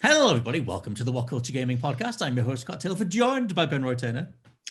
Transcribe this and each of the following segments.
Hello, everybody. Welcome to the WhatCulture Gaming Podcast. I'm your host, Scott Tilford, joined by Ben Roy Turner.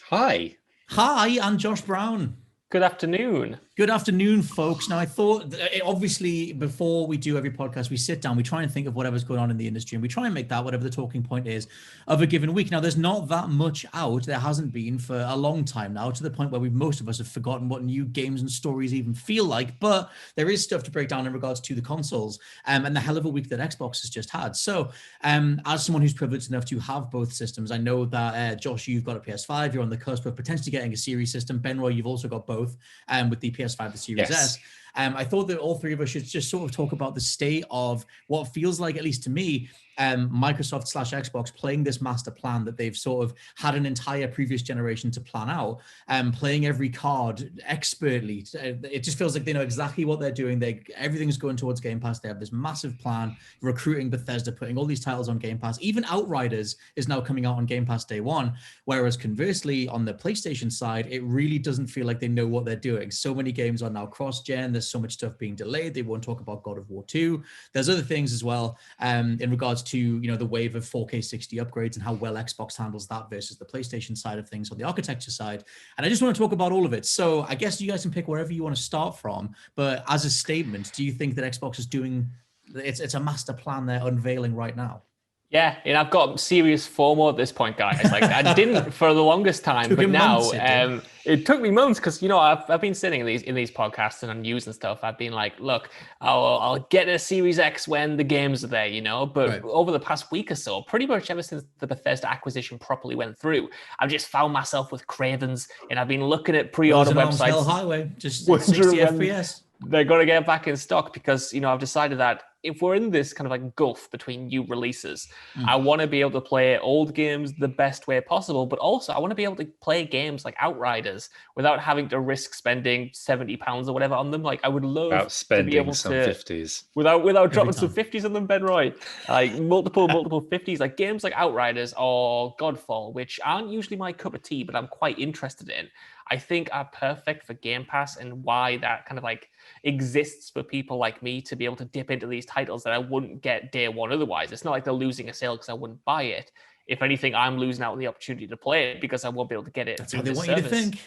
Hi. Hi, and Josh Brown. Good afternoon. Good afternoon, folks. Now, I thought, obviously, before we do every podcast, we sit down, we try and think of whatever's going on in the industry, and we try and make that whatever the talking point is of a given week. Now, there's not that much out. There hasn't been for a long time now, to the point where most of us have forgotten what new games and stories even feel like. But there is stuff to break down in regards to the consoles and the hell of a week that Xbox has just had. So, as someone who's privileged enough to have both systems, I know that, Josh, you've got a PS5. You're on the cusp of potentially getting a series system. Ben Roy, you've also got both. With the PS5, the Series S. I thought that all three of us should just sort of talk about the state of what feels like, at least to me, Microsoft / Xbox playing this master plan that they've sort of had an entire previous generation to plan out, playing every card expertly. It just feels like they know exactly what they're doing. Everything's going towards Game Pass. They have this massive plan, recruiting Bethesda, putting all these titles on Game Pass. Even Outriders is now coming out on Game Pass day one, whereas conversely, on the PlayStation side, it really doesn't feel like they know what they're doing. So many games are now cross-gen. There's so much stuff being delayed. They won't talk about God of War 2. There's other things as well in regards to the wave of 4K 60 upgrades and how well Xbox handles that versus the PlayStation side of things on the architecture side. And I just want to talk about all of it. So I guess you guys can pick wherever you want to start from. But as a statement, do you think that Xbox is doing it's a master plan they're unveiling right now? Yeah, and I've got serious FOMO at this point, guys. Like I didn't for the longest time, but now it took me months because I've been sitting in these podcasts and on news and stuff. I've been like, look, I'll get a Series X when the games are there, But right. Over the past week or so, pretty much ever since the Bethesda acquisition properly went through, I've just found myself with cravings, and I've been looking at pre-order websites. Hell highway, just 60 FPS. They're going to get back in stock because I've decided that if we're in this kind of like gulf between new releases, I want to be able to play old games the best way possible, but also I want to be able to play games like Outriders without having to risk spending £70 or whatever on them. Like I would love to be able to some 50s without dropping some 50s on them, Ben Roy. Like multiple 50s, like games like Outriders or Godfall, which aren't usually my cup of tea, but I'm quite interested in. I think are perfect for Game Pass, and why that kind of like exists for people like me to be able to dip into these titles that I wouldn't get day one otherwise. It's not like they're losing a sale because I wouldn't buy it. If anything, I'm losing out on the opportunity to play it because I won't be able to get it. That's how they want you to think.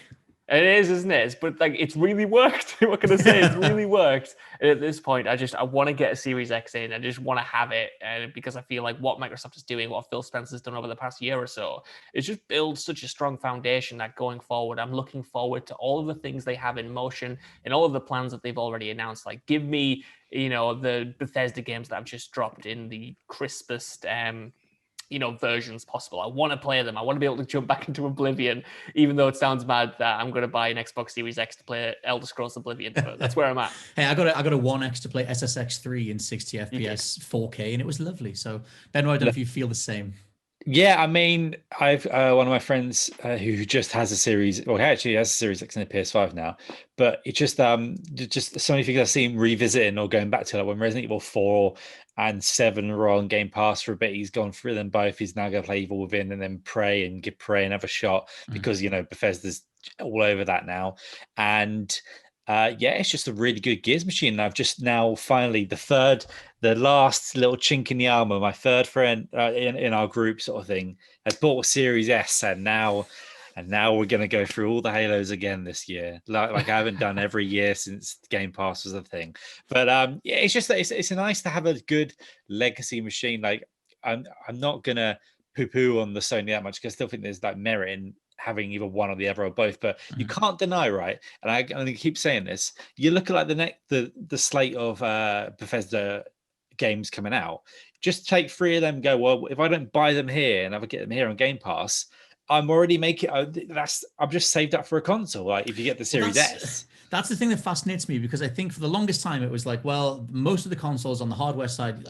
It is, isn't it? But like, it's really worked. What can I say? It's really worked. And at this point, I want to get a Series X in. I just want to have it, because I feel like what Microsoft is doing, what Phil Spencer's done over the past year or so, is just build such a strong foundation that going forward, I'm looking forward to all of the things they have in motion and all of the plans that they've already announced. Like, give me, the Bethesda games that I've just dropped in the crispest, versions possible. I want to play them. I want to be able to jump back into Oblivion, even though it sounds mad that I'm going to buy an Xbox Series X to play Elder Scrolls Oblivion. But that's where I'm at. Hey, I got a One X to play SSX 3 in 60 FPS 4K, and it was lovely. So Ben, I don't know if you feel the same. Yeah, I mean, I've one of my friends who just has a series, or he actually has a Series X and a PS5 now, but it's just so many things I've seen revisiting or going back to, like when Resident Evil 4 and 7 were on Game Pass for a bit. He's gone through them both. He's now going to play Evil Within and then Prey and give Prey another shot because Bethesda's all over that now. And it's just a really good Gears machine. And I've just now finally the last little chink in the armor. My third friend in our group sort of thing has bought a Series S, and now we're going to go through all the Halos again this year. Like I haven't done every year since Game Pass was a thing. But it's just that it's nice to have a good legacy machine. Like I'm not gonna poo-poo on the Sony that much because I still think there's like merit in having either one or the other or both. But you can't deny, right? And I'm going to keep saying this. You look at like the slate of Bethesda games coming out. Just take 3 of them. Go, well, if I don't buy them here and I get them here on Game Pass, I'm already making. I'm just saved up for a console. Like if you get the Series S. That's the thing that fascinates me, because I think for the longest time it was like, well, most of the consoles on the hardware side,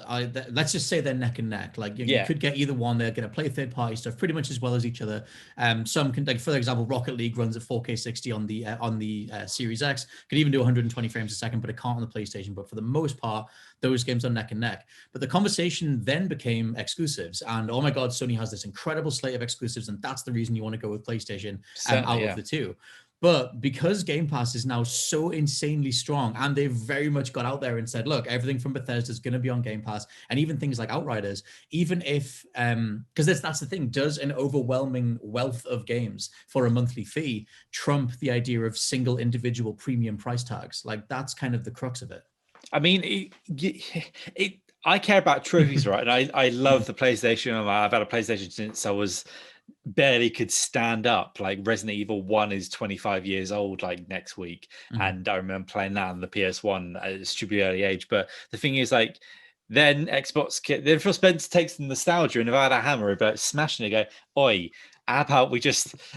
let's just say they're neck and neck. Like you could get either one. They're going to play third-party stuff pretty much as well as each other. Some can, like for example, Rocket League runs at 4K 60 on the Series X. Could even do 120 frames a second, but it can't on the PlayStation. But for the most part, those games are neck and neck. But the conversation then became exclusives, and oh my God, Sony has this incredible slate of exclusives, and that's the reason you want to go with PlayStation out of the two. But because Game Pass is now so insanely strong, and they've very much got out there and said, look, everything from Bethesda is going to be on Game Pass, and even things like Outriders, even if, because that's the thing, does an overwhelming wealth of games for a monthly fee trump the idea of single individual premium price tags? Like, that's kind of the crux of it. I mean, I care about trophies, right? And I love the PlayStation. I've had a PlayStation since I was barely could stand up. Like Resident Evil 1 is 25 years old like next week, and I remember playing that on the PS1 at a stupidly early age. But the thing is, like, then then Phil Spencer takes the nostalgia, and if I had a hammer about smashing it, go, oi, how about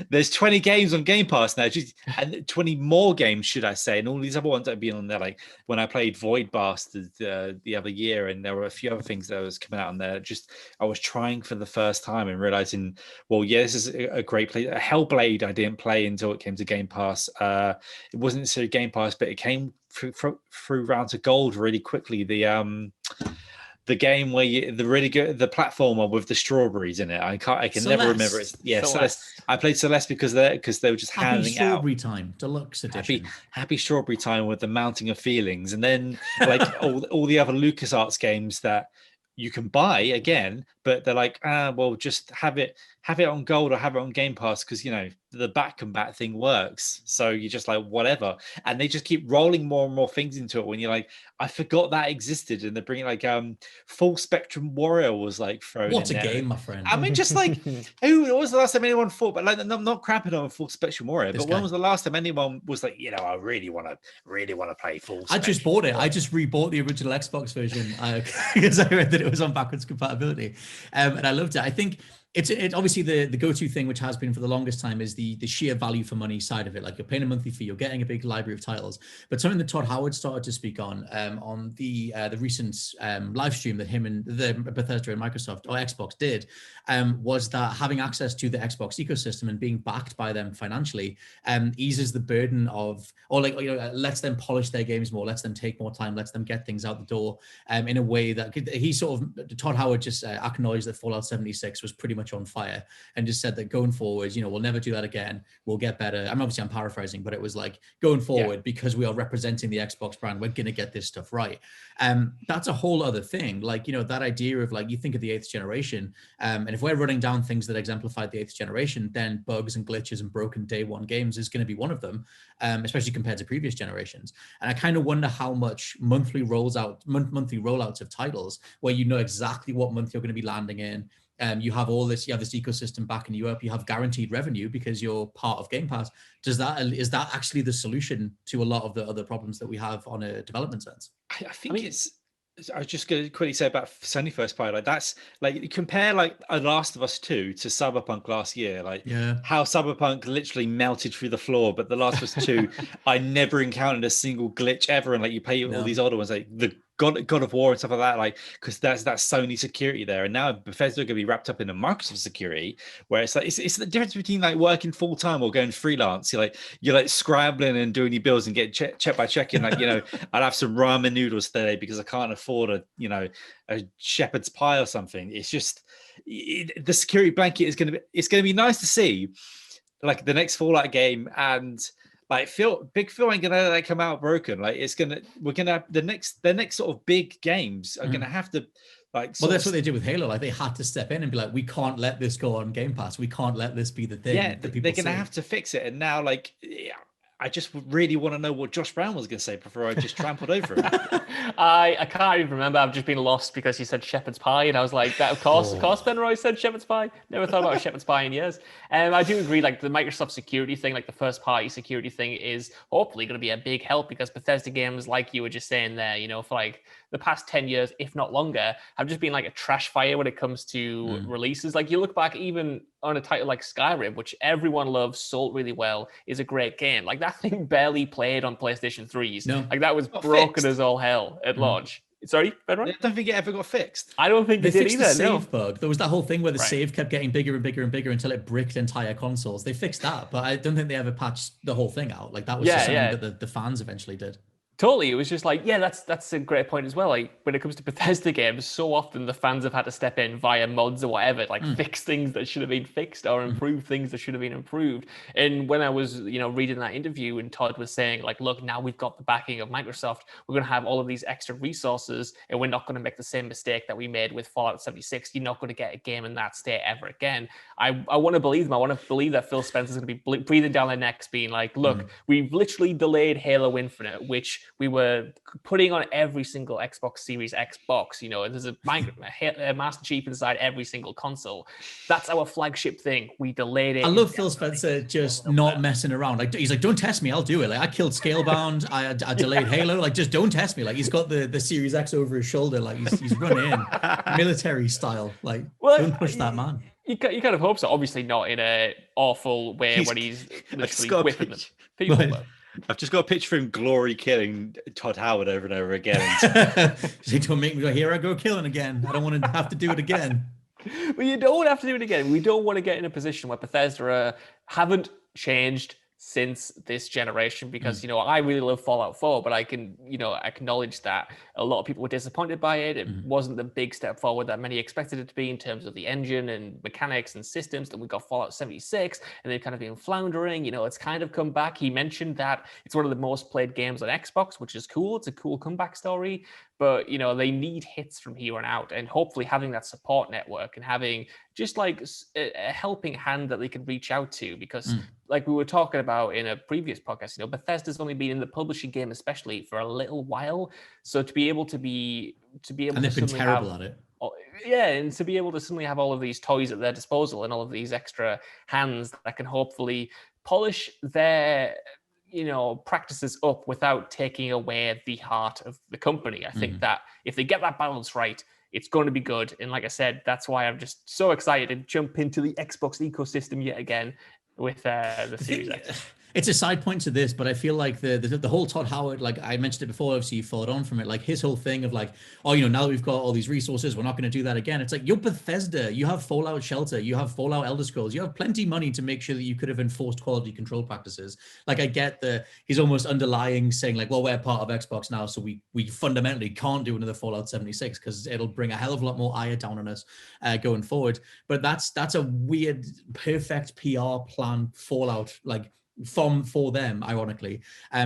there's 20 games on Game Pass now, and 20 more games, should I say, and all these other ones that have been on there. Like when I played Void Bastard the other year, and there were a few other things that was coming out on there. I was trying for the first time and realizing, well, yeah, this is a great play. Hellblade I didn't play until it came to Game Pass. It wasn't necessarily Game Pass, but it came through round to gold really quickly. The game where the platformer with the strawberries in it. I can Celeste. Never remember it. Yeah, Celeste. I played Celeste because they were just handing out Strawberry Time Deluxe Edition. Happy Strawberry Time with the mounting of feelings, and then like all the other LucasArts games that you can buy again, but they're like, well, just have it on gold or have it on Game Pass because the back combat thing works. So you're just like, whatever, and they just keep rolling more and more things into it. When you're like, I forgot that existed, and they're bringing like Full Spectrum Warrior was like thrown. What in a there. game, my friend! I mean, just like who was the last time anyone thought? But like, not crapping on Full Spectrum Warrior. But when was the last time anyone was like, I really want to play Full Spectrum? I just bought it. I just rebought the original Xbox version because I read that it was on backwards compatibility, and I loved it. I think it's obviously the go-to thing, which has been for the longest time, is the sheer value for money side of it. Like, you're paying a monthly fee, you're getting a big library of titles. But something that Todd Howard started to speak on the recent live stream that him and the Bethesda and Microsoft or Xbox did was that having access to the Xbox ecosystem and being backed by them financially eases the burden of, or lets them polish their games more, lets them take more time, lets them get things out the door in a way that Todd Howard just acknowledged that Fallout 76 was pretty much on fire, and just said that going forward, we'll never do that again. We'll get better. I'm paraphrasing, but it was like, going forward, because we are representing the Xbox brand, we're gonna get this stuff right. That's a whole other thing. Like, that idea of, like, you think of the 8th generation, and if we're running down things that exemplified the 8th generation, then bugs and glitches and broken day one games is going to be one of them, especially compared to previous generations. And I kind of wonder how much monthly rollouts of titles, where exactly what month you're going to be landing in. You have this ecosystem backing you up. You have guaranteed revenue because you're part of Game Pass. Is that actually the solution to a lot of the other problems that we have on a development sense? I was just going to quickly say about Sony first party. Like, that's like, you compare like a Last of Us 2 to Cyberpunk last year. Like, how Cyberpunk literally melted through the floor, but the Last of Us 2, I never encountered a single glitch ever. And like, you play all these older ones, like the God of War and stuff like that, like, because that's Sony security there. And now Bethesda are going to be wrapped up in a Microsoft security, where it's like it's the difference between like working full time or going freelance. You're like scrambling and doing your bills and getting check by checking. Like, I'd have some ramen noodles today because I can't afford a shepherd's pie or something. It's just the security blanket is going to be nice to see, like, the next Fallout game. And like, Big Phil ain't gonna like come out broken. Like, we're gonna have the next sort of big games are gonna have to, like, well, that's what they did with Halo. Like, they had to step in and be like, we can't let this go on Game Pass. We can't let this be the thing. Yeah, they're gonna have to fix it. And now, like, I just really want to know what Josh Brown was going to say before I just trampled over him. I can't even remember. I've just been lost because he said shepherd's pie, and I was like, "That of course, Ben Roy said shepherd's pie." Never thought about shepherd's pie in years. I do agree. Like, the Microsoft security thing, like the first party security thing, is hopefully going to be a big help, because Bethesda games, like you were just saying there, for like the past 10 years, if not longer, have just been like a trash fire when it comes to releases. Like, you look back even on a title like Skyrim, which everyone loves, sold really well, is a great game. Like, that thing barely played on PlayStation 3s. No. Like, that was broken as all hell at launch. Sorry, Ben? I don't think it ever got fixed. I don't think they did fixed either. The save bug. There was that whole thing where the save kept getting bigger and bigger and bigger until it bricked entire consoles. They fixed that, but I don't think they ever patched the whole thing out. Like, that was just something that the fans eventually did. Totally. It was just like, yeah, that's a great point as well. Like when it comes to Bethesda games, so often the fans have had to step in via mods or whatever, like fix things that should have been fixed or improve things that should have been improved. And when I was, reading that interview and Todd was saying like, look, now we've got the backing of Microsoft, we're going to have all of these extra resources and we're not going to make the same mistake that we made with Fallout 76. You're not going to get a game in that state ever again. I want to believe them. I want to believe that Phil Spencer's going to be breathing down their necks being like, look, we've literally delayed Halo Infinite, which we were putting on every single Xbox Series X box. There's a Master Chief inside every single console. That's our flagship thing. We delayed it. I love Phil Spencer just not messing around. Like he's like, don't test me, I'll do it. Like I killed Scalebound, I delayed Halo. Like just don't test me. Like he's got the Series X over his shoulder. Like he's running in military style. Like don't push that man. You kind of hope so. Obviously not in a awful way where he's literally whipping them. People. I've just got a picture of him glory killing Todd Howard over and over again. Don't make me go, here I go killing again. I don't want to have to do it again. Well, you don't have to do it again. We don't want to get in a position where Bethesda haven't changed since this generation because, I really love Fallout 4, but I can, acknowledge that a lot of people were disappointed by it. It wasn't the big step forward that many expected it to be in terms of the engine and mechanics and systems. Then we got Fallout 76 and they've kind of been floundering. It's kind of come back. He mentioned that it's one of the most played games on Xbox, which is cool. It's a cool comeback story, but, they need hits from here on out, and hopefully having that support network and having just like a helping hand that they can reach out to, because like we were talking about in a previous podcast, Bethesda's only been in the publishing game, especially for a little while. So to be able to and they've been terrible at it. Yeah, and to be able to suddenly have all of these toys at their disposal and all of these extra hands that can hopefully polish their practices up without taking away the heart of the company. I think that if they get that balance right, it's going to be good. And like I said, that's why I'm just so excited to jump into the Xbox ecosystem yet again with the Series X. It's a side point to this, but I feel like the whole Todd Howard, like I mentioned it before, obviously you followed on from it, like his whole thing of like, oh, now that we've got all these resources, we're not going to do that again. It's like, you're Bethesda, you have Fallout Shelter, you have Fallout Elder Scrolls, you have plenty of money to make sure that you could have enforced quality control practices. Like I get he's almost underlying saying like, well, we're part of Xbox now, so we fundamentally can't do another Fallout 76 because it'll bring a hell of a lot more ire down on us going forward. But that's a weird, perfect PR plan Fallout, like for them, ironically,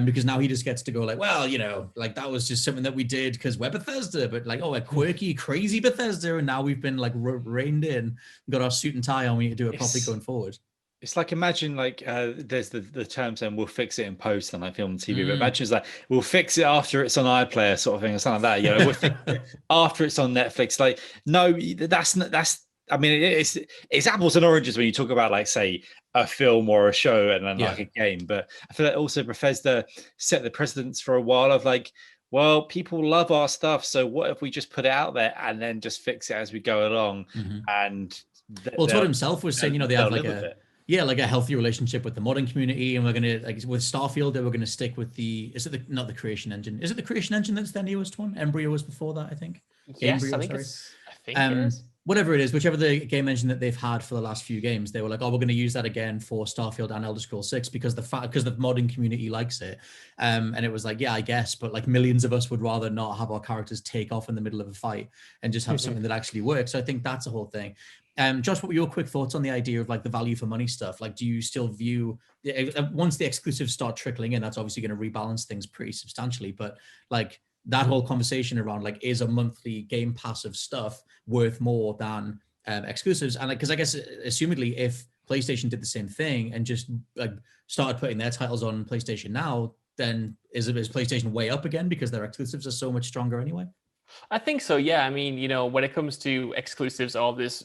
because now he just gets to go like, well, like that was just something that we did because we're Bethesda, but like, oh, we're quirky, crazy Bethesda, and now we've been like reined in, got our suit and tie on, we need to do it properly going forward. It's like, imagine like there's the term saying we'll fix it in post on film and TV, but imagine it's like we'll fix it after it's on iPlayer sort of thing or something like that. We'll fix it after it's on Netflix. Like, no, that's. I mean, it's apples and oranges when you talk about like, say, a film or a show and then like a game. But I feel like also Bethesda set the precedence for a while of like, well, people love our stuff, so what if we just put it out there and then just fix it as we go along? And Todd himself was saying, they have like a healthy relationship with the modding community, and we're gonna like with Starfield, we're gonna stick with not the creation engine. Is it the creation engine that's their newest one? Embryo was before that, I think. Yes, Embryo, I think it is. Whatever it is, whichever the game engine that they've had for the last few games, they were like, oh, we're going to use that again for Starfield and Elder Scrolls 6 because the modding community likes it. And it was like, yeah, I guess, but like millions of us would rather not have our characters take off in the middle of a fight and just have something that actually works. So I think that's a whole thing. Josh, what were your quick thoughts on the idea of like the value for money stuff? Like, do you still view once the exclusives start trickling in, that's obviously going to rebalance things pretty substantially, but like that whole conversation around like, is a monthly Game Pass of stuff worth more than exclusives? And like, because I guess assumedly if PlayStation did the same thing and just like started putting their titles on PlayStation Now, then is PlayStation way up again because their exclusives are so much stronger anyway? I think so, yeah. I mean, when it comes to exclusives, all this,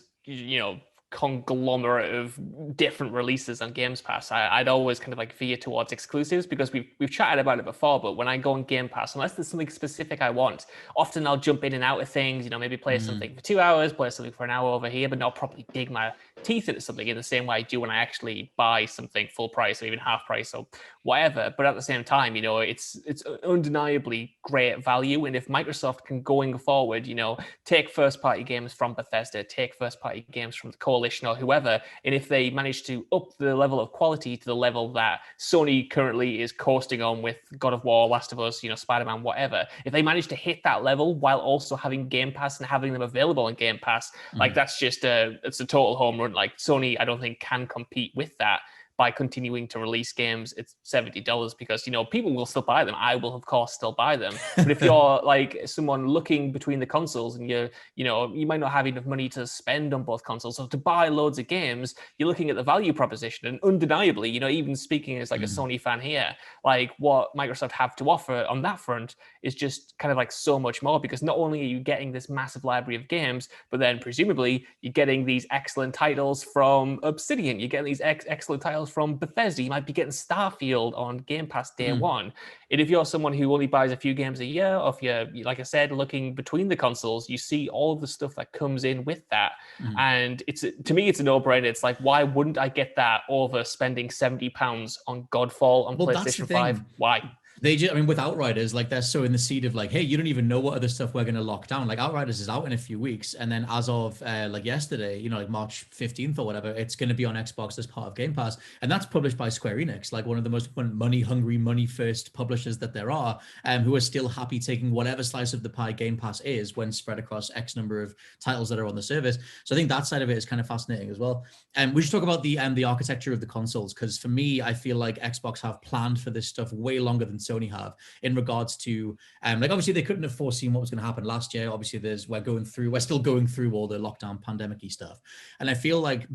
conglomerate of different releases on Games Pass, I'd always kind of like veer towards exclusives because we've chatted about it before. But when I go on Game Pass, unless there's something specific I want, often I'll jump in and out of things, maybe play something for 2 hours, play something for an hour over here, but not properly dig my teeth into something in the same way I do when I actually buy something full price or even half price or whatever. But at the same time, you know, it's undeniably great value. And if Microsoft can, going forward, you know, take first party games from Bethesda, take first party games from the Coalition or whoever, and if they manage to up the level of quality to the level that Sony currently is coasting on with God of War, Last of Us, you know, Spider-Man, whatever, if they manage to hit that level while also having Game Pass and having them available on Game Pass, like that's just it's a total home run. Like Sony, I don't think can compete with that by continuing to release games. It's $70 because, you know, people will still buy them. I will, of course, still buy them. But if you're like someone looking between the consoles and you know, you might not have enough money to spend on both consoles, so to buy loads of games, you're looking at the value proposition. And undeniably, you know, even speaking as like a Sony fan here, like what Microsoft have to offer on that front is just kind of like so much more, because not only are you getting this massive library of games, but then presumably you're getting these excellent titles from Obsidian, you're getting these excellent titles from Bethesda, you might be getting Starfield on Game Pass day one. And if you're someone who only buys a few games a year, or if you're, like I said, looking between the consoles, you see all of the stuff that comes in with that. And it's, to me, it's a no-brainer. It's like, why wouldn't I get that over spending £70 on Godfall on PlayStation 5? Why? They just, I mean, with Outriders, like they're so in the seed of like, hey, you don't even know what other stuff we're going to lock down. Like Outriders is out in a few weeks. And then as of like yesterday, you know, like March 15th or whatever, it's going to be on Xbox as part of Game Pass. And that's published by Square Enix, like one of the most money hungry, money first publishers that there are, who are still happy taking whatever slice of the pie Game Pass is when spread across X number of titles that are on the service. So I think that side of it is kind of fascinating as well. And we should talk about the architecture of the consoles, because for me, I feel like Xbox have planned for this stuff way longer than Sony have in regards to like, obviously they couldn't have foreseen what was going to happen last year. Obviously we're still going through all the lockdown pandemic-y stuff, and I feel like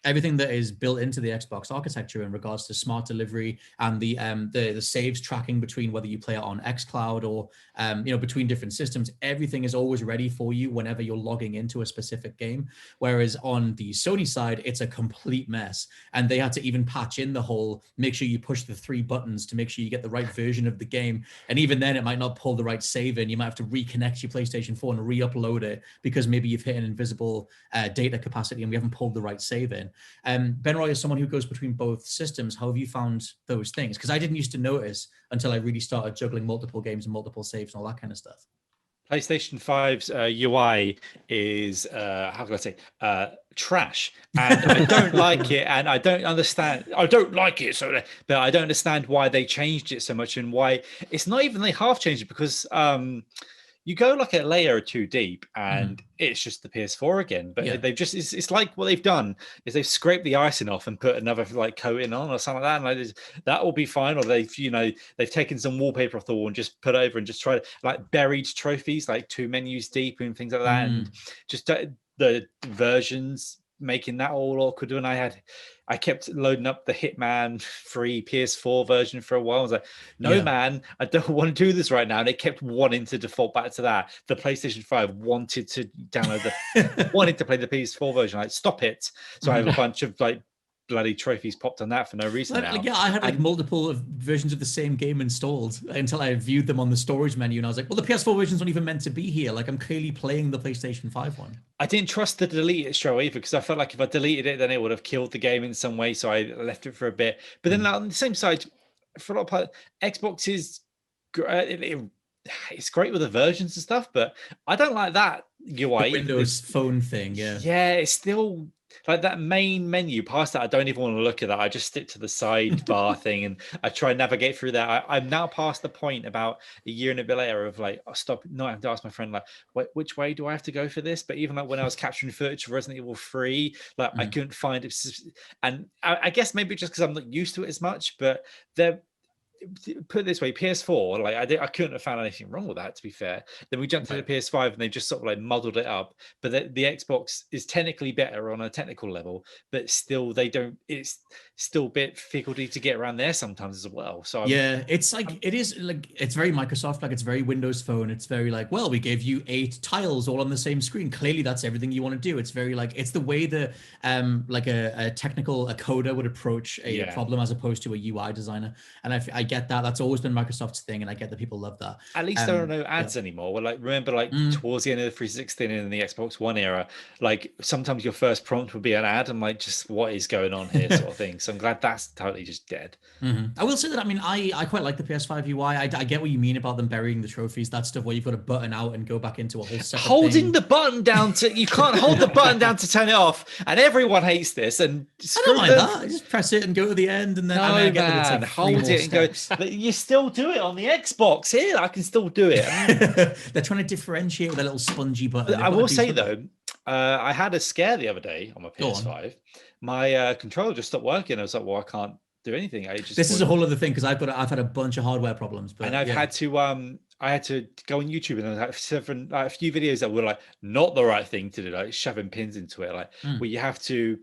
everything that is built into the Xbox architecture in regards to smart delivery and the saves tracking between whether you play it on xCloud or you know, between different systems, everything is always ready for you whenever you're logging into a specific game. Whereas on the Sony side, it's a complete mess, and they had to even patch in the whole make sure you push the 3 buttons to make sure you get the right version of the game, and even then it might not pull the right save in. You might have to reconnect your PlayStation 4 and re-upload it because maybe you've hit an invisible data capacity and we haven't pulled the right save in. Ben Roy, is someone who goes between both systems. How have you found those things? Because I didn't used to notice until I really started juggling multiple games and multiple saves and all that kind of stuff. PlayStation 5's UI is how can I say trash, and I don't like it, and I don't understand. I don't like it, but I don't understand why they changed it so much, and why it's not even they half changed it, because you go like a layer or two deep and it's just the PS4 again. But they've just, it's like what they've done is they've scraped the icing off and put another like coating on or something like that. And that will be fine. Or they've, you know, they've taken some wallpaper off the wall and just put over and just tried like buried trophies, like 2 menus deep and things like that. And just the versions making that all awkward. And I kept loading up the Hitman 3 PS4 version for a while. I was like, no, man, I don't want to do this right now. And it kept wanting to default back to that. The PlayStation 5 wanted to download wanted to play the PS4 version. Like, stop it. So I have a bunch of like bloody trophies popped on that for no reason now. Yeah, I had like multiple versions of the same game installed until I viewed them on the storage menu, and I was like, well, the PS4 version's not even meant to be here. Like, I'm clearly playing the PlayStation 5 one. I didn't trust to delete it straight away either, because I felt like if I deleted it, then it would have killed the game in some way. So I left it for a bit. But then on the same side, for a lot of part, Xbox is it's great with the versions and stuff, but I don't like that UI. The Windows phone thing, yeah, it's still like that main menu. Past that, I don't even want to look at that. I just stick to the sidebar thing, and I try and navigate through that. I'm now past the point about a year and a bit later of like, oh, stop. No, I have to ask my friend, like, which way do I have to go for this? But even like when I was capturing footage for Resident Evil 3, like I couldn't find it. And I guess maybe just because I'm not used to it as much, but put it this way, PS4, like I couldn't have found anything wrong with that, to be fair. Then we jumped to the PS5 and they just sort of like muddled it up. But the Xbox is technically better on a technical level, but still it's still a bit figgledy to get around there sometimes as well. So it's like it's very Microsoft, like it's very Windows Phone. It's very like, well, we gave you 8 tiles all on the same screen. Clearly that's everything you want to do. It's very like, it's the way that like a coder would approach a problem as opposed to a UI designer. And I get that. That's always been Microsoft's thing, and I get that people love that. At least there are no ads anymore. Well, like remember, like towards the end of the 360 and in the Xbox One era, like sometimes your first prompt would be an ad. I'm like, just what is going on here, sort of thing. So I'm glad that's totally just dead. I will say that, I mean, I quite like the PS5 UI. I get what you mean about them burying the trophies, that stuff where you've got to button out and go back into a whole separate holding the button down to, you can't hold the button down to turn it off, and everyone hates this. And I don't mind that. I just press it and go to the end, and then no, I get man, that it's like hold it and go. But you still do it on the Xbox. Here, I can still do it. They're trying to differentiate with a little spongy button. I will say though, I had a scare the other day on my PS5. My controller just stopped working. I was like, well, I can't do anything. This is a whole other thing, because I've had a bunch of hardware problems. But and I've had to I had to go on YouTube, and I had a few videos that were like not the right thing to do, like shoving pins into it, like where you have to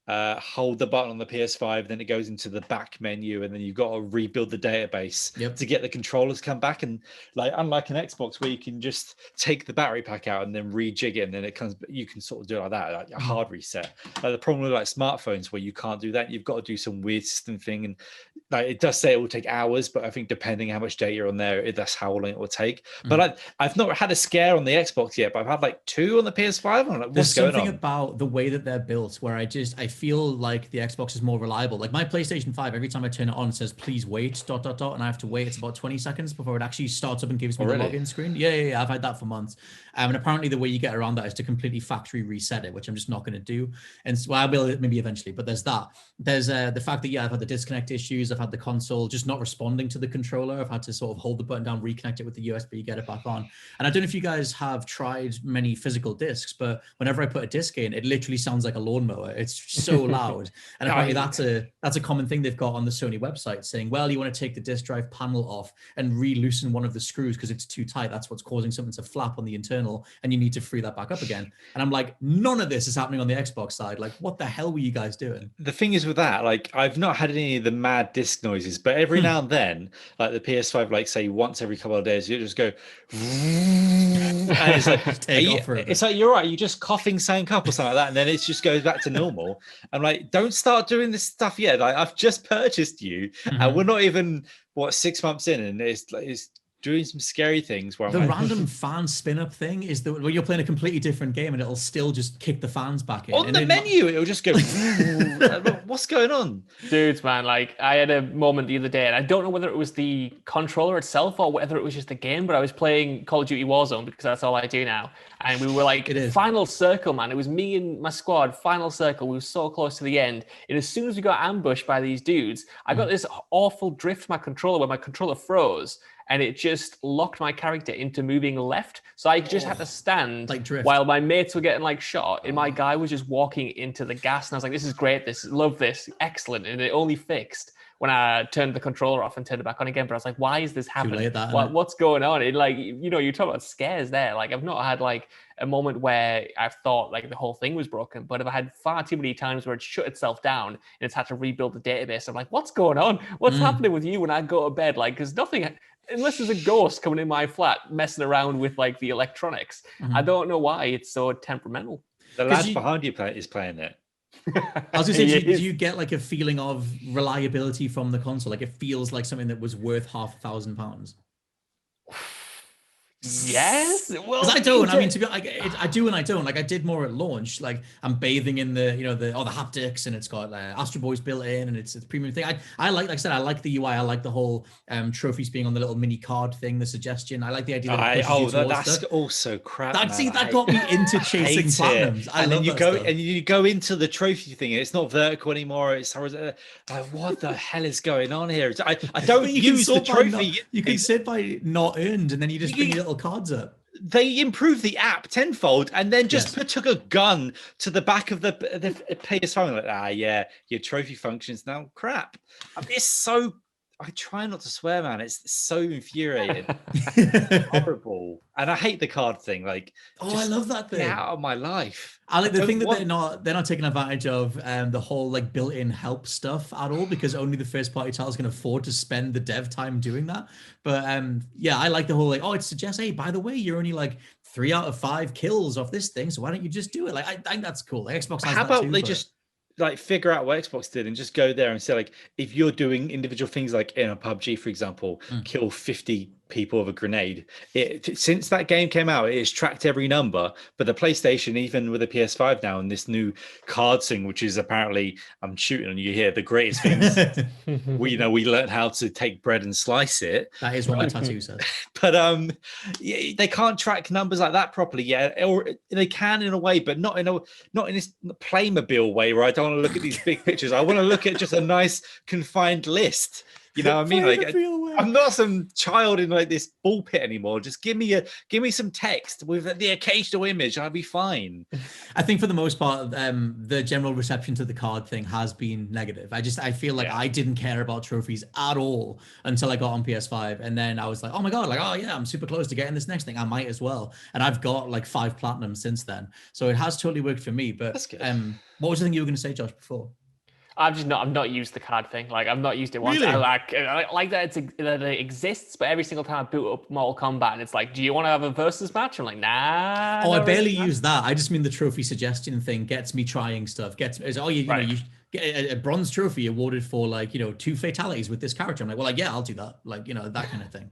hold the button on the PS5, then it goes into the back menu, and then you've got to rebuild the database to get the controllers come back. And like, unlike an Xbox where you can just take the battery pack out and then rejig it, and then it comes, you can sort of do it like that, like a hard reset. Like the problem with like smartphones where you can't do that, you've got to do some weird system thing. And like, it does say it will take hours, but I think depending how much data on there, that's how long it will take. But I've not had a scare on the Xbox yet, but I've had like 2 on the PS5. I'm like, what's going on? There's something about the way that they're built where I feel like the Xbox is more reliable. Like my PlayStation 5, every time I turn it on, it says, please wait, ... And I have to wait. It's about 20 seconds before it actually starts up and gives me the login screen. Yeah. I've had that for months. And apparently the way you get around that is to completely factory reset it, which I'm just not going to do. And so I will maybe eventually, but there's that. There's the fact that, I've had the disconnect issues. I've had the console just not responding to the controller. I've had to sort of hold the button down, reconnect it with the USB, get it back on. And I don't know if you guys have tried many physical discs, but whenever I put a disc in, it literally sounds like a lawnmower. It's so loud. And apparently that's a common thing they've got on the Sony website, saying, well, you want to take the disk drive panel off and re-loosen one of the screws because it's too tight. That's what's causing something to flap on the internal, and you need to free that back up again. And I'm like, none of this is happening on the Xbox side. Like, what the hell were you guys doing? The thing is with that, like, I've not had any of the mad disk noises, but every now and then, like the PS5, like say once every couple of days, you just go, and it's like, it's like, you're right, you're just coughing, saying cup or something like that, and then it just goes back to normal. I'm like, don't start doing this stuff yet. Like, I've just purchased you, and we're not even 6 months in, and it's doing some scary things. Where random fan spin up thing is where you're playing a completely different game and it'll still just kick the fans back in. On the menu, it'll just go, what's going on? Dudes, man, like I had a moment the other day, and I don't know whether it was the controller itself or whether it was just the game, but I was playing Call of Duty Warzone because that's all I do now. And we were like, final circle, man. It was me and my squad, final circle. We were so close to the end. And as soon as we got ambushed by these dudes, I got this awful drift to my controller where my controller froze. And it just locked my character into moving left. So I just had to stand while my mates were getting like shot. And my guy was just walking into the gas. And I was like, this is great. Love this. Excellent. And it only fixed when I turned the controller off and turned it back on again. But I was like, why is this happening? What's going on? It like, you talk about scares there. Like I've not had like a moment where I've thought like the whole thing was broken, but I've had far too many times where it shut itself down and it's had to rebuild the database. I'm like, what's going on? What's happening with you when I go to bed? Like, because nothing, unless there's a ghost coming in my flat messing around with like the electronics. I don't know why it's so temperamental. The lad behind you is playing it. I was going to say, do you get like a feeling of reliability from the console? Like it feels like something that was worth £5,000? Yes, well, I don't. I mean, to be like, I do and I don't. Like, I did more at launch. Like, I'm bathing in the the haptics, and it's got Astro Boy's built in, and it's a premium thing. I like I said, I like the UI. I like the whole trophies being on the little mini card thing. The suggestion. I like the idea that that's also crap. That got me into chasing platinums. And then you go into the trophy thing, and it's not vertical anymore. It's like, what the hell is going on here? I don't use the trophy. You can sit by not earned, and then you just bring your little cards up. They improved the app tenfold, and then just took a gun to the back of the PS5. Like, your trophy functions now crap. It's so. I try not to swear, man. It's so infuriating. Horrible. And I hate the card thing. Like, I love that thing. Get out of my life. I like the thing that they're not taking advantage of the whole like built-in help stuff at all, because only the first party titles can afford to spend the dev time doing that. But I like the whole like, it suggests, hey, by the way, you're only like 3 out of 5 kills off this thing, so why don't you just do it? Like, I think that's cool. Like, Xbox has How about they just like figure out what Xbox did and just go there and say, like, if you're doing individual things like in a PUBG, for example, kill 50 people with a grenade. Since that game came out, it has tracked every number. But the PlayStation, even with the PS5 now and this new card thing, which is apparently, I'm shooting on you here, the greatest things. we learned how to take bread and slice it. That is what my tattoo says. But they can't track numbers like that properly yet, or they can in a way, but not in this Playmobil way where I don't want to look at these big pictures. I want to look at just a nice confined list. You know what I mean? Like, I'm not some child in like this ball pit anymore. Just give me some text with the occasional image, and I'll be fine. I think for the most part, the general reception to the card thing has been negative. I feel like I didn't care about trophies at all until I got on PS5, and then I was like, oh my god, like, oh yeah, I'm super close to getting this next thing. I might as well, and I've got like 5 platinums since then, so it has totally worked for me. But what was the thing you were going to say, Josh, before? I've not used the card thing. Like, I've not used it once. Really? I like that that it exists, but every single time I boot up Mortal Kombat and it's like, do you want to have a versus match? I'm like, nah. Oh, I barely use that. I just mean the trophy suggestion thing gets me trying stuff. You get a bronze trophy awarded for, like, 2 fatalities with this character. I'm like, well, like, yeah, I'll do that. Like, that kind of thing.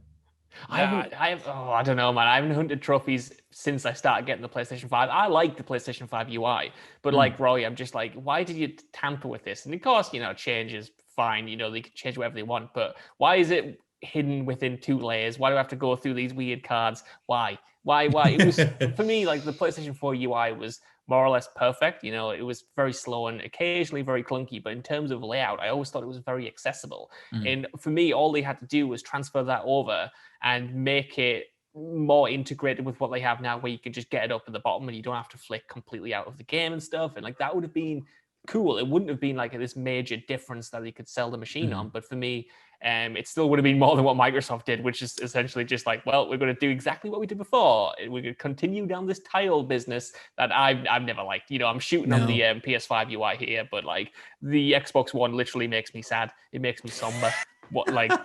I don't know, man. I haven't hunted trophies since I started getting the PlayStation 5. I like the PlayStation 5 UI, but like Roy, I'm just like, why did you tamper with this? And of course, change is fine. They can change whatever they want, but why is it hidden within 2 layers? Why do I have to go through these weird cards? Why? It was, for me, like, the PlayStation 4 UI was more or less perfect. It was very slow and occasionally very clunky, but in terms of layout, I always thought it was very accessible. And for me, all they had to do was transfer that over and make it more integrated with what they have now, where you can just get it up at the bottom and you don't have to flick completely out of the game and stuff. And like, that would have been cool. It wouldn't have been like this major difference that they could sell the machine on. But for me, it still would have been more than what Microsoft did, which is essentially just like, well, we're going to do exactly what we did before. We're going to continue down this tile business that I've never liked. I'm shooting on the PS5 UI here, but like, the Xbox One literally makes me sad. It makes me somber.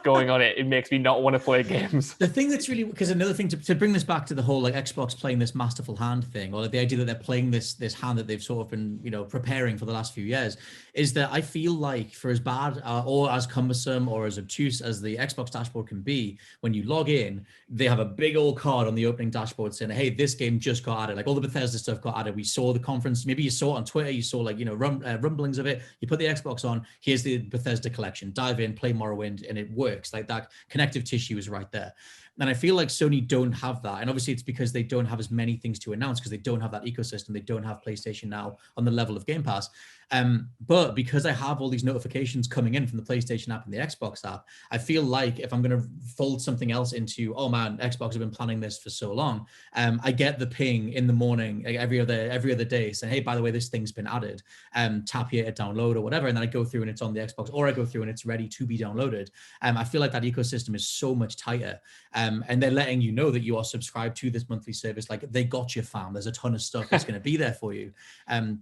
Going on it makes me not want to play games. The thing that's really, because another thing to bring this back to the whole, like, Xbox playing this masterful hand thing, or like the idea that they're playing this hand that they've sort of been preparing for the last few years, is that I feel like, for as bad or as cumbersome or as obtuse as the Xbox dashboard can be, when you log in, they have a big old card on the opening dashboard saying, hey, this game just got added. Like, all the Bethesda stuff got added. We saw the conference. Maybe you saw it on Twitter. You saw, like, rumblings of it. You put the Xbox on. Here's the Bethesda collection. Dive in, play Morrowind, and it works. Like, that connective tissue is right there. And I feel like Sony don't have that. And obviously it's because they don't have as many things to announce, because they don't have that ecosystem. They don't have PlayStation Now on the level of Game Pass. But because I have all these notifications coming in from the PlayStation app and the Xbox app, I feel like if I'm going to fold something else into, oh man, Xbox have been planning this for so long, I get the ping in the morning, like every other day, saying, hey, by the way, this thing's been added. Tap here to download or whatever, and then I go through and it's on the Xbox, or I go through and it's ready to be downloaded. I feel like that ecosystem is so much tighter, and they're letting you know that you are subscribed to this monthly service. Like, they got you, fam. There's a ton of stuff that's going to be there for you.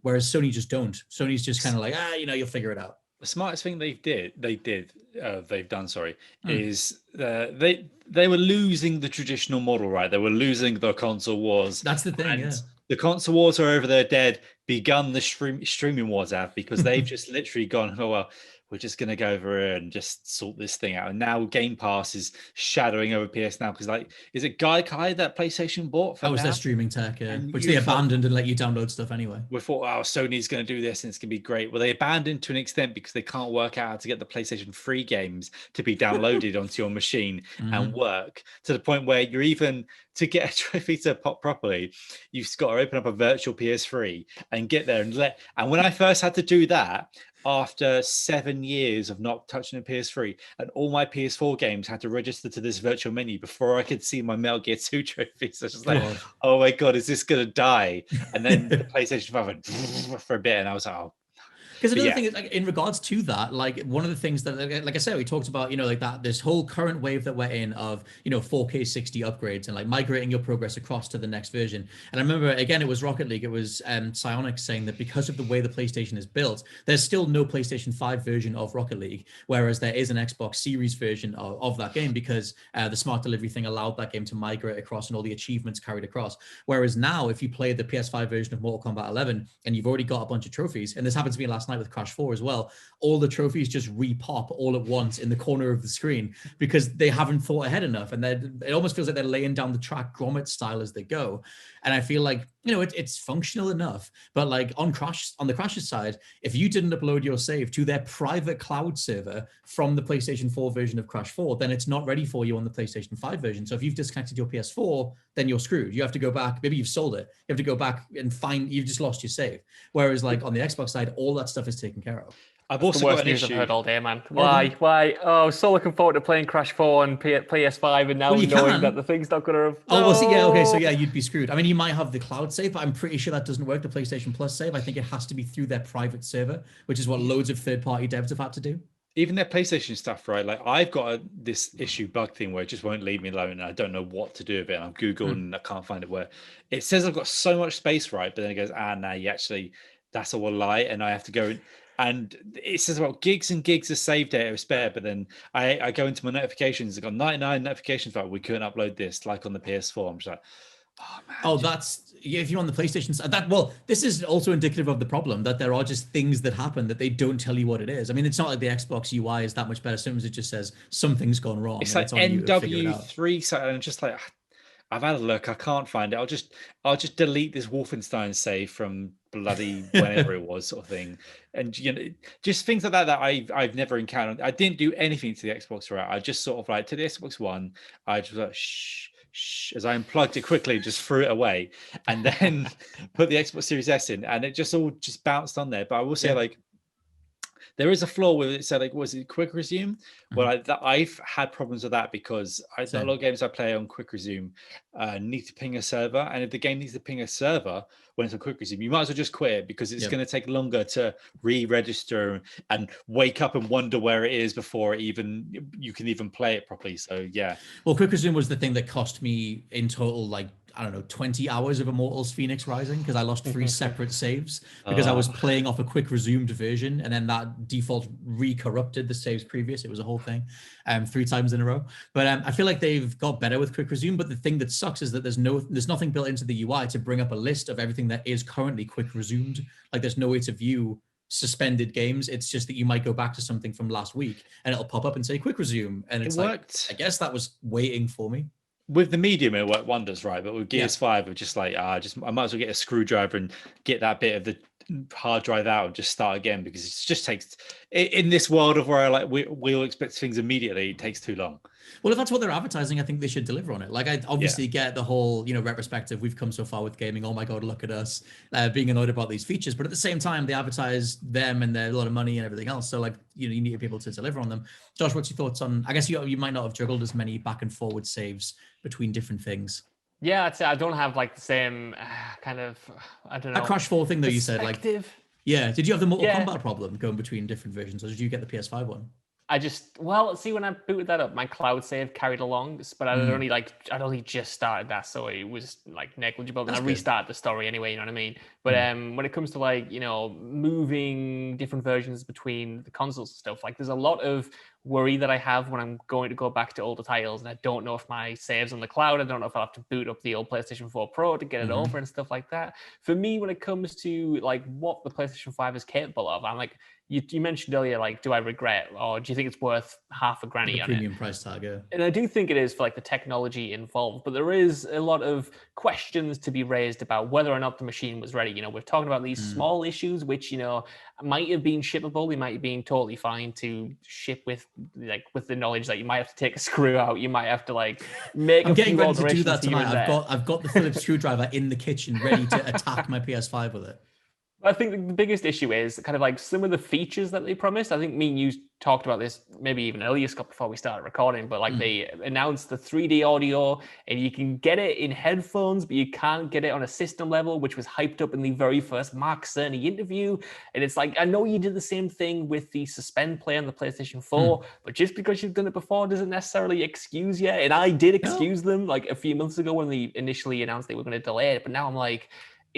Whereas Sony just don't. Sony's just kind of like, you'll figure it out. The smartest thing they've done, is they were losing the traditional model, right? They were losing the console wars. That's the thing, yeah. The console wars are over there dead. Begun the streaming wars have, because they've just literally gone, oh, well, we're just going to go over here and just sort this thing out. And now Game Pass is shadowing over PS Now, because, like, is it Gaikai that PlayStation bought? That was their streaming tech, which they abandoned and let you download stuff anyway. We thought, oh, Sony's going to do this and it's going to be great. Well, they abandoned to an extent because they can't work out how to get the PlayStation 3 games to be downloaded onto your machine and work, to the point where you're even, to get a trophy to pop properly, you've got to open up a virtual PS3 and get there and when I first had to do that, after 7 years of not touching a PS3, and all my PS4 games had to register to this virtual menu before I could see my Metal Gear 2 trophies. I was just like, oh my God, is this going to die? And then the PlayStation 5 went for a bit, and I was like, oh. Because another thing is, like, in regards to that, like, one of the things that, like I said, we talked about, like that, this whole current wave that we're in of, 4K 60 upgrades and like migrating your progress across to the next version. And I remember, again, it was Rocket League. It was Psyonix saying that because of the way the PlayStation is built, there's still no PlayStation 5 version of Rocket League, whereas there is an Xbox Series version of that game, because the smart delivery thing allowed that game to migrate across and all the achievements carried across. Whereas now, if you play the PS5 version of Mortal Kombat 11 and you've already got a bunch of trophies, and this happened to me last last night with Crash 4 as well, all the trophies just repop all at once in the corner of the screen because they haven't thought ahead enough. And it almost feels like they're laying down the track Gromit style as they go. And I feel like, it's functional enough, but like on the Crash's side, if you didn't upload your save to their private cloud server from the PlayStation 4 version of Crash 4, then it's not ready for you on the PlayStation 5 version. So if you've disconnected your PS4, then you're screwed. You have to go back. Maybe you've sold it. You have to go back and you've just lost your save. Whereas like on the Xbox side, all that stuff is taken care of. I've also got an issue. I've heard all day, man. Why? Oh, I was so looking forward to playing Crash 4 on PS5, and now knowing that the thing's not going to. Oh, well, see, yeah, okay, so yeah, you'd be screwed. I mean, you might have the cloud save, but I'm pretty sure that doesn't work. The PlayStation Plus save, I think it has to be through their private server, which is what loads of third-party devs have had to do. Even their PlayStation stuff, right? Like I've got this issue bug thing where it just won't leave me alone, and I don't know what to do with it. And I've Googled and I can't find it. Where it says I've got so much space, right? But then it goes, no, you actually, that's all a lie, and I have to go. And it says about gigs and gigs of save data are spare, but then I go into my notifications. I've got 99 notifications about we couldn't upload this, like on the PS4. I'm just like, oh man. Oh, that's if you're on the PlayStation side. This is also indicative of the problem that there are just things that happen that they don't tell you what it is. I mean, it's not like the Xbox UI is that much better. Sometimes it just says something's gone wrong. It's like NW3, and I'm just like, I've had a look. I can't find it. I'll just delete this Wolfenstein save from bloody whenever it was, sort of thing. And just things like that I've never encountered. I didn't do anything to the Xbox, right? I just sort of like to the Xbox One. I just like shh as I unplugged it quickly, just threw it away, and then put the Xbox Series S in, and it just all just bounced on there. But I will say, like, there is a flaw with it. So, like, was it quick resume? Well, I've had problems with that because a lot of games I play on quick resume need to ping a server, and if the game needs to ping a server when it's on quick resume, you might as well just quit it because it's going to take longer to re-register and wake up and wonder where it is before you can even play it properly. So yeah. Well, quick resume was the thing that cost me in total, like, I don't know, 20 hours of Immortals Phoenix Rising because I lost 3 separate saves because I was playing off a quick resumed version, and then that default re-corrupted the saves previous. It was a whole thing 3 times in a row. But I feel like they've got better with quick resume, but the thing that sucks is that there's nothing built into the UI to bring up a list of everything that is currently quick resumed. Like there's no way to view suspended games. It's just that you might go back to something from last week and it'll pop up and say quick resume, and it's I guess that was waiting for me. With the medium, it worked wonders, right? But with Gears 5, we're just like, I might as well get a screwdriver and get that bit of the hard drive out and just start again, because it just takes, in this world of where we all expect things immediately, it takes too long. Well, if that's what they're advertising, I think they should deliver on it. Like, I obviously get the whole, retrospective, we've come so far with gaming, oh my God, look at us, being annoyed about these features. But at the same time, they advertise them and they're a lot of money and everything else. So, like, you need to be able to deliver on them. Josh, what's your thoughts on, I guess you might not have juggled as many back and forward saves between different things. Yeah, I'd say I don't have like the same kind of, I don't know. That Crash 4 thing that you said, like, yeah. Did you have the Mortal Kombat problem going between different versions, or did you get the PS5 one? See, when I booted that up, my cloud save carried along, but I'd only just started that, so it was like negligible. And I restarted the story anyway, you know what I mean? But when it comes to like, moving different versions between the consoles and stuff, like there's a lot of worry that I have when I'm going to go back to older titles, and I don't know if my save's on the cloud. I don't know if I'll have to boot up the old PlayStation 4 Pro to get it over and stuff like that. For me, when it comes to like what the PlayStation 5 is capable of, I'm like, you mentioned earlier, like, do I regret, or do you think it's worth half a granny on it? Premium price tag, yeah. And I do think it is for like the technology involved, but there is a lot of questions to be raised about whether or not the machine was ready. We're talking about these small issues, which, might have been shippable. They might have been totally fine to ship with the knowledge that you might have to take a screw out. You might have to like make. I'm getting ready to do that tonight. I've got the Phillips screwdriver in the kitchen ready to attack my PS5 with it. I think the biggest issue is kind of like some of the features that they promised. I think me and you talked about this maybe even earlier, Scott, before we started recording, but like they announced the 3D audio, and you can get it in headphones, but you can't get it on a system level, which was hyped up in the very first Mark Cerny interview. And it's like, I know you did the same thing with the suspend play on the PlayStation 4, but just because you've done it before doesn't necessarily excuse you. And I did excuse them like a few months ago when they initially announced they were going to delay it, but now I'm like,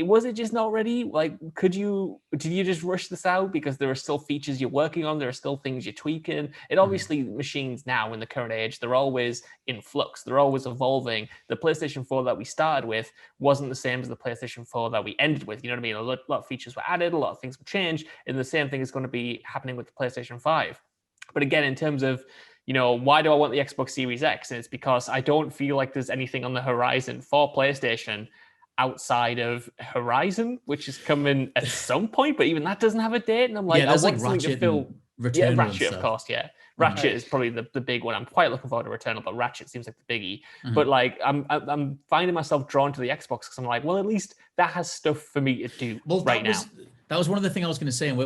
was it just not ready? Like, did you just rush this out because there are still features you're working on? There are still things you're tweaking. It obviously, machines now in the current age, they're always in flux. They're always evolving. The PlayStation 4 that we started with wasn't the same as the PlayStation 4 that we ended with. You know what I mean? A lot of features were added, a lot of things were changed, and the same thing is going to be happening with the PlayStation 5. But again, in terms of, why do I want the Xbox Series X? And it's because I don't feel like there's anything on the horizon for PlayStation outside of Horizon, which is coming at some point, but even that doesn't have a date. And I'm like, I want something to fill. Yeah, Ratchet, of course, yeah. Ratchet is probably the big one. I'm quite looking forward to Returnal, but Ratchet seems like the biggie. But like, I'm finding myself drawn to the Xbox because I'm like, well, at least that has stuff for me to do right now. That was one of the things I was going to say, and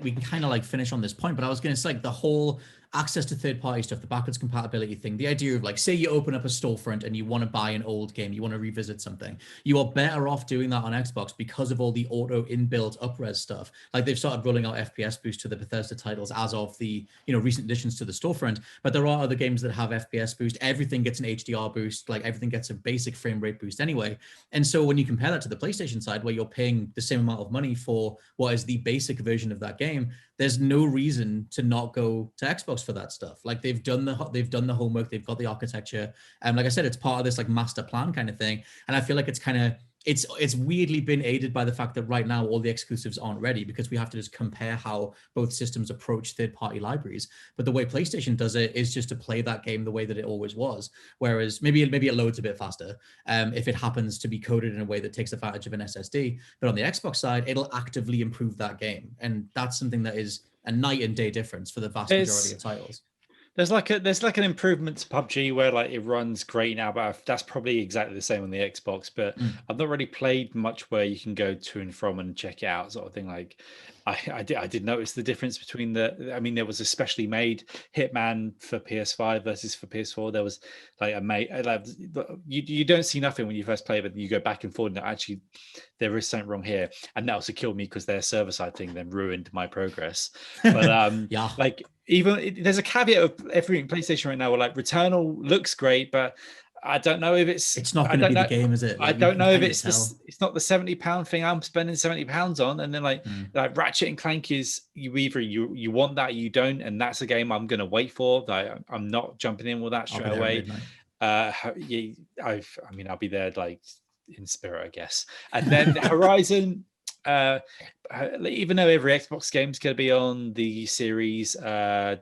we can kind of like finish on this point. But I was going to say, like, the whole access to third-party stuff, the backwards compatibility thing, the idea of, like, say you open up a storefront and you want to buy an old game, you want to revisit something, you are better off doing that on Xbox because of all the auto inbuilt up-res stuff. Like, they've started rolling out FPS boost to the Bethesda titles as of the recent additions to the storefront. But there are other games that have FPS boost. Everything gets an HDR boost. Like, everything gets a basic frame rate boost anyway. And so when you compare that to the PlayStation side, where you're paying the same amount of money for what is the basic version of that game, there's no reason to not go to Xbox for that stuff. Like, they've done the homework, they've got the architecture, and like I said, it's part of this like master plan kind of thing. And I feel like it's weirdly been aided by the fact that right now all the exclusives aren't ready, because we have to just compare how both systems approach third-party libraries. But the way PlayStation does it is just to play that game the way that it always was. Whereas maybe it loads a bit faster if it happens to be coded in a way that takes advantage of an SSD. But on the Xbox side, it'll actively improve that game, and that's something that is a night and day difference for the vast majority of titles. There's like an improvement to PUBG where like it runs great now, but that's probably exactly the same on the Xbox. But I've not really played much where you can go to and from and check it out, sort of thing. Like I did notice the difference between there was a specially made Hitman for PS5 versus for PS4. There was like you don't see nothing when you first play, but you go back and forth and actually there is something wrong here, and that also killed me because their server side thing then ruined my progress. But yeah, like. There's a caveat of everything PlayStation right now where like Returnal looks great, but I don't know if it's not going to be the game, is it? Like, I don't know if it's not the £70 thing I'm spending £70 on, and then like Ratchet and Clank is you want that, you don't, and that's a game I'm going to wait for. Like, I'm not jumping in with that straight away. I'll be there like in spirit, I guess. And then Horizon. Even though every Xbox game's going to be on the series, I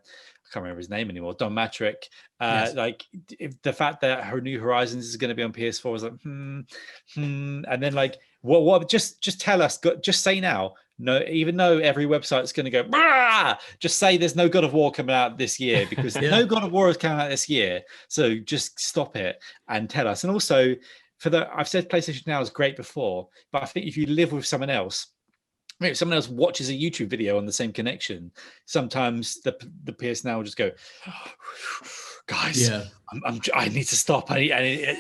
can't remember his name anymore, Don Matrick. Yes. Like, if the fact that her New Horizons is going to be on PS4 was like, and then like, what? Just tell us. Just say now. No, even though every website's going to go, bah! Just say there's no God of War coming out this year, because no God of War is coming out this year. So just stop it and tell us. And also, I've said PlayStation Now is great before, but I think if you live with someone else, if someone else watches a YouTube video on the same connection, sometimes the PS Now will just go, guys, I need to stop. And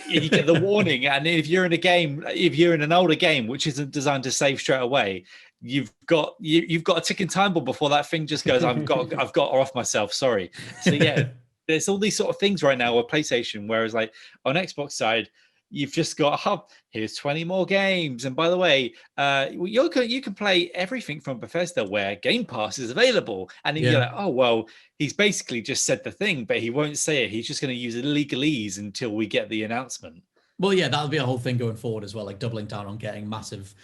you get the warning. And if you're in an older game which isn't designed to save straight away, you've got a ticking time bomb before that thing just goes, I've got off myself. Sorry. So yeah, there's all these sort of things right now with PlayStation, whereas like on Xbox side, you've just got, here's 20 more games. And by the way, you can play everything from Bethesda where Game Pass is available. And you're like, oh, well, he's basically just said the thing, but he won't say it. He's just going to use legalese until we get the announcement. Well, yeah, that'll be a whole thing going forward as well, like doubling down on getting massive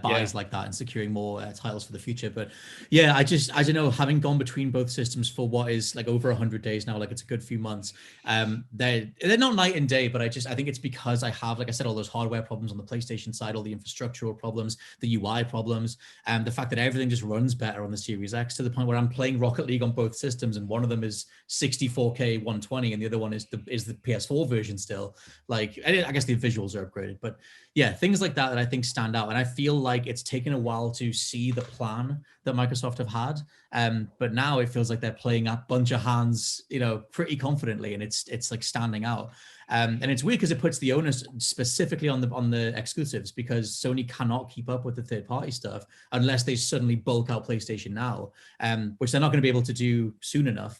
buys like that and securing more titles for the future. But yeah, I don't know, having gone between both systems for what is like over 100 days now, like it's a good few months. They're not night and day, but I think it's because I have, like I said, all those hardware problems on the PlayStation side, all the infrastructural problems, the UI problems, and the fact that everything just runs better on the Series X, to the point where I'm playing Rocket League on both systems, and one of them is 64K 120, and the other one is the PS4 version still. Like, I guess the visuals are upgraded, but yeah, things like that I think stand out. And I feel like it's taken a while to see the plan that Microsoft have had, but now it feels like they're playing a bunch of hands, pretty confidently, and it's like standing out. And it's weird because it puts the onus specifically on the exclusives, because Sony cannot keep up with the third-party stuff unless they suddenly bulk out PlayStation Now, which they're not going to be able to do soon enough.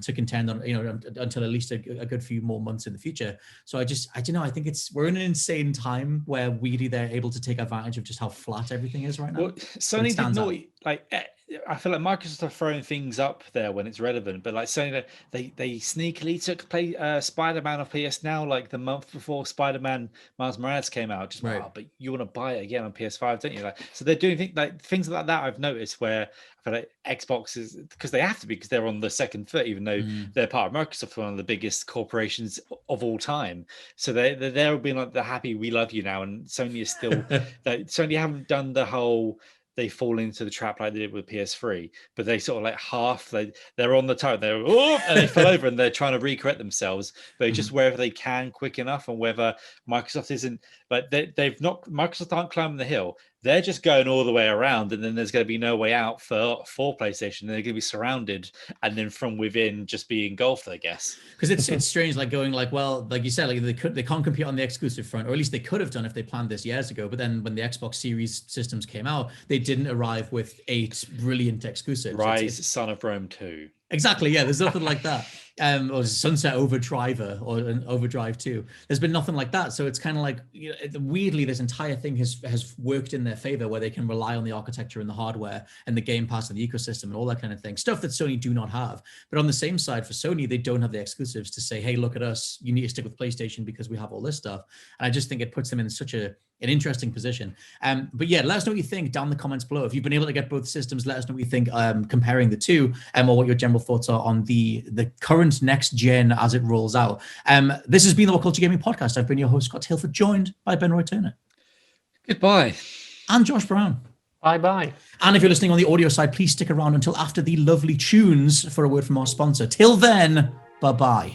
To contend on, until at least a good few more months in the future. So I don't know. I think we're in an insane time where really they're able to take advantage of just how flat everything is right now. Well, Sony did not I feel like Microsoft are throwing things up there when it's relevant, but like Sony, they sneakily took Spider-Man off PS Now like the month before Spider-Man Miles Morales came out. Just right. But you want to buy it again on PS5, don't you? Like, so they're doing things like that. I've noticed where I feel like Xbox is, because they have to be, because they're on the second foot, even though they're part of Microsoft, one of the biggest corporations of all time. So they're being like the happy, we love you now, and Sony is still Sony haven't done the whole. They fall into the trap like they did with PS3, but they sort of like they're on the toe, and they fell over, and they're trying to recorrect themselves. But just wherever they can quick enough, and whether Microsoft isn't, but Microsoft aren't climbing the hill. They're just going all the way around, and then there's going to be no way out for PlayStation. They're going to be surrounded, and then from within just be engulfed, I guess. Because it's strange, like going like, well, like you said, like they can't compete on the exclusive front, or at least they could have done if they planned this years ago. But then when the Xbox Series systems came out, they didn't arrive with 8 brilliant exclusives. Rise, Son of Rome 2. Exactly, yeah. There's nothing like that. Or Sunset Overdrive or an Overdrive 2. There's been nothing like that. So it's kind of like, weirdly, this entire thing has worked in their favor, where they can rely on the architecture and the hardware and the Game Pass and the ecosystem and all that kind of thing. Stuff that Sony do not have. But on the same side, for Sony, they don't have the exclusives to say, hey, look at us. You need to stick with PlayStation because we have all this stuff. And I just think it puts them in such an interesting position. But yeah, let us know what you think down in the comments below. If you've been able to get both systems, let us know what you think comparing the two, or what your general thoughts are on the current next gen as it rolls out. This has been the WhatCulture Gaming Podcast. I've been your host, Scott Hilford, joined by Ben Roy Turner. Goodbye. And Josh Brown. Bye-bye. And if you're listening on the audio side, please stick around until after the lovely tunes for a word from our sponsor. Till then, bye-bye.